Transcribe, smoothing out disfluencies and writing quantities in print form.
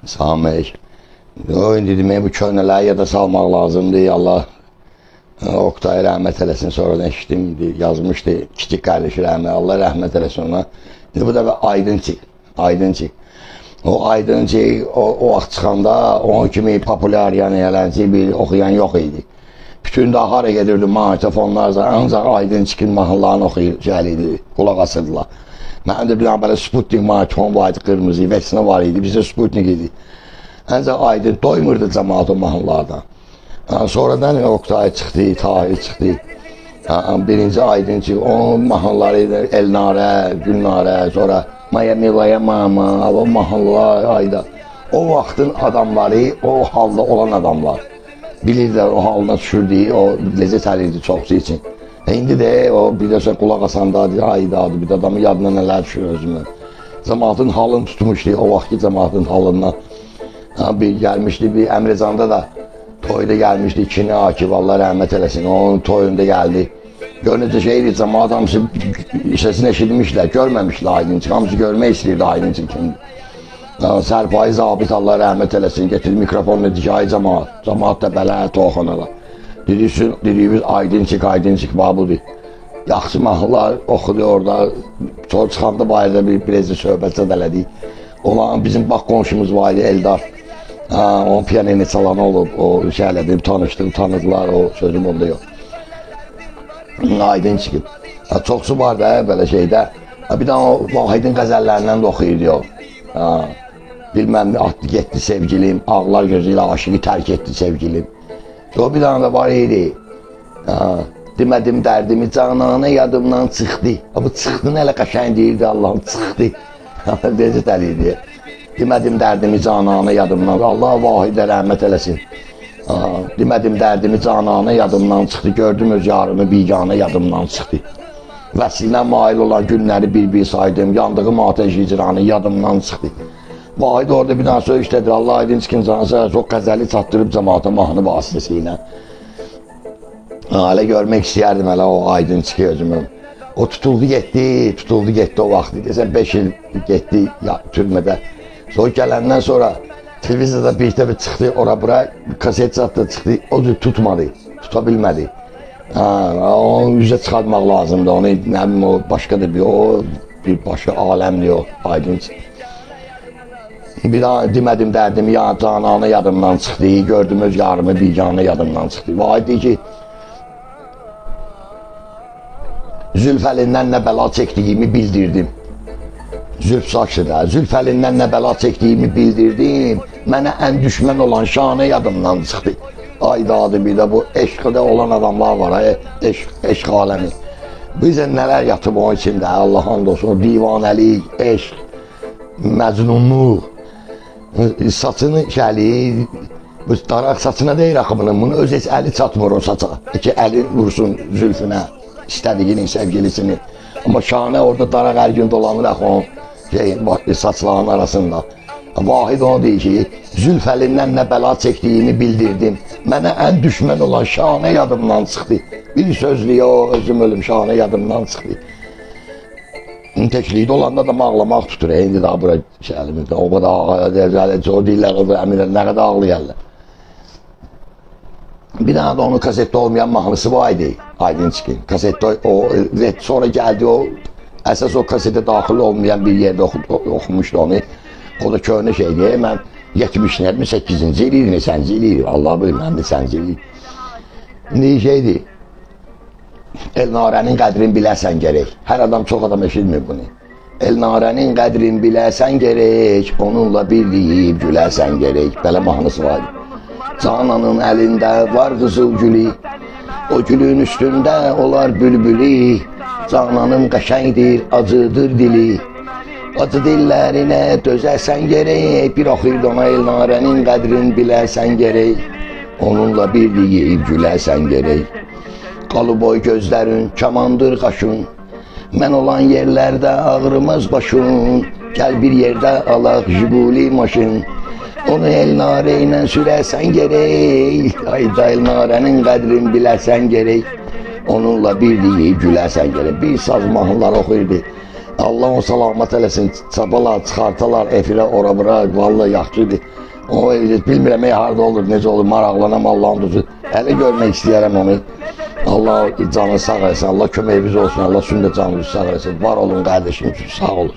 Sami. İndi demək bu köhnələri yada salmaq lazımdır. Allah Oktay rəhmət eləsin. Sonradan eşitdim, yazmışdı. Kiçik qardaşı rəhmət. Allah rəhmət eləsin ona. İndi bu da Aydıncıq. Aydıncıq. O Aydıncıq o vaxt çıxanda onun kimi populyar yəni eləncə bir oxuyan yox idi. Bütün də hara gedirdi maqnitofonlarla ancaq Aydıncıqın mahnılarını oxuyurdu, qulaq asırdılar. Mənim də bir dənə belə Sputnik maqnitofon var idi, qırmızı, Vesna var idi, bizə Sputnik idi. Ancaq Aydın doymurdu cəmaat o mahnılardan. Sonradan Oktay çıxdı, Tahir çıxdı. Birinci Aydıncıq, onun mahnıları Elnarə, Gülnarə, sonra Maya Milaya Mama, o mahnılar ayda. O vaxtın adamları, o halda olan adamlar. Bilirlər o halına düşürdüyü, o lezzət əlirdi çoxsu için. İndi də o bilirsən qulaq asandadır, aydadır, bir də adamın yadına nələr düşür özümün. Cəmaatın halını tutmuşdu, o vaxtki cəmaatın halından. Bir gəlmişdi, bir Əmrəcanda da toyda gəlmişdi, ikini Akif, Allah rəhmət eləsin, onun toyunda gəldi. Görünəcə şeydi, cəmaat hamısı səsini eşitmişlər, görməmişlər Aydıncıq, hamısı görmək istəyirdi Aydıncıq kimdir. Sərpayı zabit, Allah rəhmət eləsin, getirdi mikrofonla dedi ki, ay cəmaat da belə toxunalar. Dediyimiz Aydıncıq, Aydıncıq babudur. Yaxşı mahnılar oxudu orada, sonra çıxanda bayırda bir prezə söhbət elədik. Olan bizim bax qonşumuz var idi, Eldar. Onun piyanini çalanı olub, o şeylədim, tanışdım, tanıdılar, o sözüm onda yox. Aydıncıq. Çoxsu var da belə şeydə. Bir də o Vahidin qəzəllərindən də oxuyurdu o. Bilməm, atdı getdi sevgilim, ağlar gözü ilə aşığı tərk etdi sevgilim. O bir dənə də var idi. Demədim dərdimi cananə yadımdan çıxdı. Bu çıxdığını elə qəşəng deyirdi Allahım, çıxdı. Necə dəliydi. Demədim dərdimi cananə yadımdan, Allah Vahidə rəhmət eləsin. Demədim dərdimi cananə yadımdan çıxdı, gördüm öz yarımı biganə yadımdan çıxdı. Vəsilə mail olan günləri bir-bir saydım, yandığım ateş icranı yadımdan çıxdı. Vahid orada bir dənə söz işlədir, Allah Aydıncıqın canısı çox qəzəli çatdırıb cəmaata mahnı vasitəsilə. Hələ görmək istəyərdim hələ o Aydıncıqı özümün. O tutuldu getdi o vaxt. Desən 5 il getdi türmədə. Sonra gələndən sonra televiziyada bir dəfə çıxdı, ora-bura kaset çatdı çıxdı, o tutmadı, tuta bilmədi. Onu üzə çıxartmaq lazımdı, onu nə bilim o başqadır bir başqa aləmdir o Aydıncıq. Bir daha demədim dərdimi cananə yadımdan çıxdı, gördüm öz yarımı biganə yadımdan çıxdı. Vahid deyir ki, Zülf əlindən nə bəla çəkdiyimi bildirdim. Zülf saçıda, Zülf əlindən nə bəla çəkdiyimi bildirdim. Mənə ən düşmən olan şanə yadımdan çıxdı. Aydadır bir də bu eşqdə olan adamlar var, eşq aləmi. Bizə nələr yatıb onun içində, Allah and olsun, divanəlik, eşq, məcnunluq, saçını şəli, daraq saçına deyir axı bunu öz heç əli çatmır o saça. Ki əli vursun Zülfünə. İstədiyinin sevgilisini. Amma şanə orada daraq hər gün dolanır axı onun saçlarının arasında. Vahid onu deyir ki, Zülf əlindən nə bəla çəkdiyimi bildirdim. Mənə ən düşmən olan şanə yadımdan çıxdı. Bir sözlüyə o özüm ölüm şanə yadımdan çıxdı. Təklikdə olanda da ağlamaq tutur. İndi daha bura əlimizdə o qədər o deyirlər, əminlər nə qədər ağlayarlar. Bir dənə də onun kasetdə olmayan mahnısı var idi, Aydıncıqın. Kasetdə sonra gəldi o, əsas o kasetə daxil olmayan bir yerdə oxumuşdu onu. O da köhnə şeydi, mən 70-lərimi 8-ci il idi, neçənci il idi, Allah bilir, mən neçənci il idi. İndi şeydi, Elnarənin qədrini biləsən gərək. Hər adam, çox adam eşitmir bunu. Elnarənin qədrini biləsən gərək, onunla bir deyib güləsən gərək. Belə mahnısı var idi. Cananın əlində var qızıl gülü, o gülün üstündə olar bülbülü. Cananım qəşəngdir, acıdır dili, acı dillərinə dözəsən gərək. Bir oxuyurdu ona Elnarənin qədrini biləsən gərək, onunla bir deyib güləsən gərək. Qalıboy gözlərin, kamandır qaşın, mən olan yerlərdə ağrımaz başın. Gəl bir yerdə alaq jiguli maşın, onu Elnarə ilə sürəsən gərək. Ayda Elnarənin qədrini biləsən gərək, onunla bir deyib güləsən gərək. Bir saz mahnılar oxuyurdu. Allah o salamat eləsin. Çabalar, çıxartalar, efirə, ora bura. Vallahi yaxşı idi. O bilmirəm harda olur, necə olur, maraqlanam Allahın dostu. Hələ görmək istəyərəm onu. Allah canı sağ eləsin, Allah köməyimiz olsun, Allah sizin də canınızı sağ eləsin. Var olun qardeşim, sağ olun.